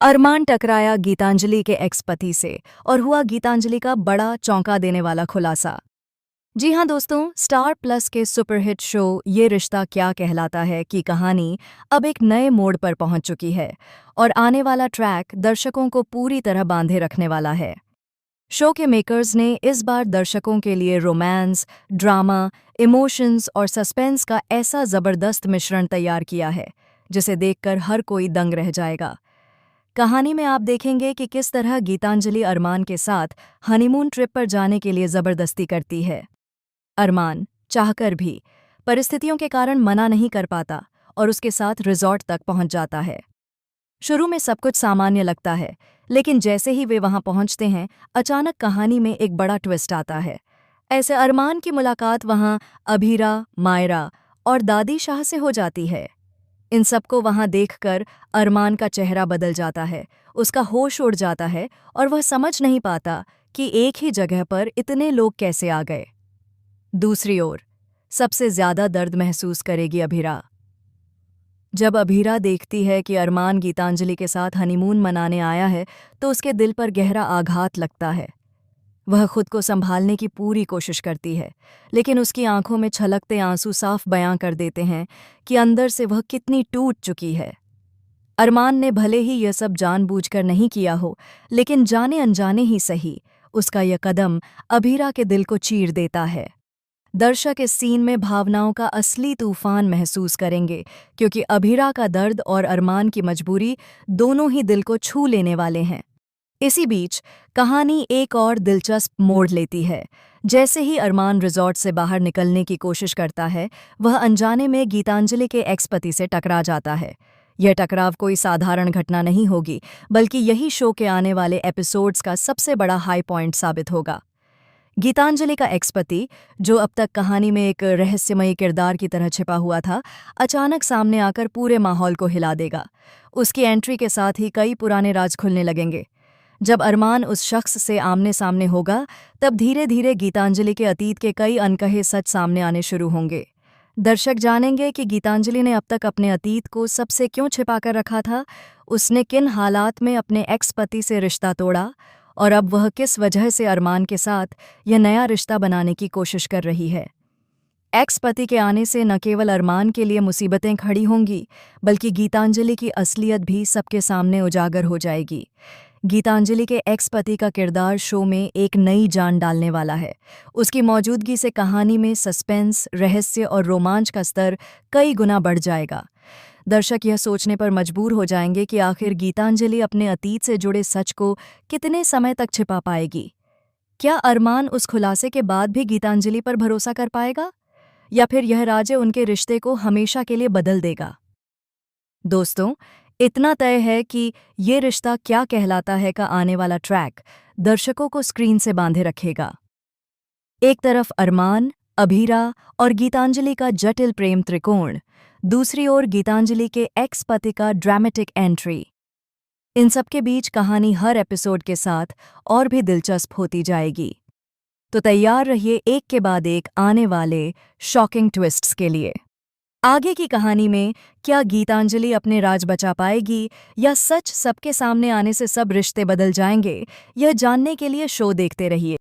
अरमान टकराया गीतांजलि के एक्स पति से और हुआ गीतांजलि का बड़ा चौंका देने वाला खुलासा। जी हाँ दोस्तों, स्टार प्लस के सुपरहिट शो ये रिश्ता क्या कहलाता है की कहानी अब एक नए मोड़ पर पहुंच चुकी है और आने वाला ट्रैक दर्शकों को पूरी तरह बांधे रखने वाला है। शो के मेकर्स ने इस बार दर्शकों के लिए रोमांस, ड्रामा, इमोशंस और सस्पेंस का ऐसा जबरदस्त मिश्रण तैयार किया है जिसे देखकर हर कोई दंग रह जाएगा। कहानी में आप देखेंगे कि किस तरह गीतांजलि अरमान के साथ हनीमून ट्रिप पर जाने के लिए जबरदस्ती करती है। अरमान चाहकर भी परिस्थितियों के कारण मना नहीं कर पाता और उसके साथ रिजॉर्ट तक पहुंच जाता है। शुरू में सब कुछ सामान्य लगता है, लेकिन जैसे ही वे वहां पहुंचते हैं, अचानक कहानी में एक बड़ा ट्विस्ट आता है। ऐसे अरमान की मुलाकात वहां अभीरा, मायरा और दादी शाह से हो जाती है। इन सबको वहां देखकर अरमान का चेहरा बदल जाता है, उसका होश उड़ जाता है और वह समझ नहीं पाता कि एक ही जगह पर इतने लोग कैसे आ गए। दूसरी ओर सबसे ज्यादा दर्द महसूस करेगी अभीरा। जब अभीरा देखती है कि अरमान गीतांजलि के साथ हनीमून मनाने आया है तो उसके दिल पर गहरा आघात लगता है। वह खुद को संभालने की पूरी कोशिश करती है, लेकिन उसकी आंखों में छलकते आंसू साफ बयां कर देते हैं कि अंदर से वह कितनी टूट चुकी है। अरमान ने भले ही यह सब जानबूझकर नहीं किया हो, लेकिन जाने अनजाने ही सही, उसका यह कदम अभीरा के दिल को चीर देता है। दर्शक इस सीन में भावनाओं का असली तूफान महसूस करेंगे, क्योंकि अभीरा का दर्द और अरमान की मजबूरी दोनों ही दिल को छू लेने वाले हैं। इसी बीच कहानी एक और दिलचस्प मोड़ लेती है। जैसे ही अरमान रिजॉर्ट से बाहर निकलने की कोशिश करता है, वह अनजाने में गीतांजलि के एक्स पति से टकरा जाता है। यह टकराव कोई साधारण घटना नहीं होगी, बल्कि यही शो के आने वाले एपिसोड्स का सबसे बड़ा हाई पॉइंट साबित होगा। गीतांजलि का एक्स पति, जो अब तक कहानी में एक रहस्यमयी किरदार की तरह छिपा हुआ था, अचानक सामने आकर पूरे माहौल को हिला देगा। उसकी एंट्री के साथ ही कई पुराने राज खुलने लगेंगे। जब अरमान उस शख्स से आमने सामने होगा, तब धीरे धीरे गीतांजलि के अतीत के कई अनकहे सच सामने आने शुरू होंगे। दर्शक जानेंगे कि गीतांजलि ने अब तक अपने अतीत को सबसे क्यों छिपाकर रखा था, उसने किन हालात में अपने एक्स पति से रिश्ता तोड़ा और अब वह किस वजह से अरमान के साथ यह नया रिश्ता बनाने की कोशिश कर रही है। एक्स पति के आने से न केवल अरमान के लिए मुसीबतें खड़ी होंगी, बल्कि गीतांजलि की असलियत भी सबके सामने उजागर हो जाएगी। गीतांजलि के एक्स पति का किरदार शो में एक नई जान डालने वाला है। उसकी मौजूदगी से कहानी में सस्पेंस, रहस्य और रोमांच का स्तर कई गुना बढ़ जाएगा। दर्शक यह सोचने पर मजबूर हो जाएंगे कि आखिर गीतांजलि अपने अतीत से जुड़े सच को कितने समय तक छिपा पाएगी। क्या अरमान उस खुलासे के बाद भी गीतांजलि पर भरोसा कर पाएगा, या फिर यह राज उनके रिश्ते को हमेशा के लिए बदल देगा? दोस्तों, इतना तय है कि ये रिश्ता क्या कहलाता है का आने वाला ट्रैक दर्शकों को स्क्रीन से बांधे रखेगा। एक तरफ अरमान, अभीरा और गीतांजलि का जटिल प्रेम त्रिकोण, दूसरी ओर गीतांजलि के एक्स पति का ड्रामेटिक एंट्री। इन सबके बीच कहानी हर एपिसोड के साथ और भी दिलचस्प होती जाएगी। तो तैयार रहिए एक के बाद एक आने वाले शॉकिंग ट्विस्ट्स के लिए। आगे की कहानी में क्या गीतांजलि अपने राज बचा पाएगी, या सच सबके सामने आने से सब रिश्ते बदल जाएंगे? यह जानने के लिए शो देखते रहिए।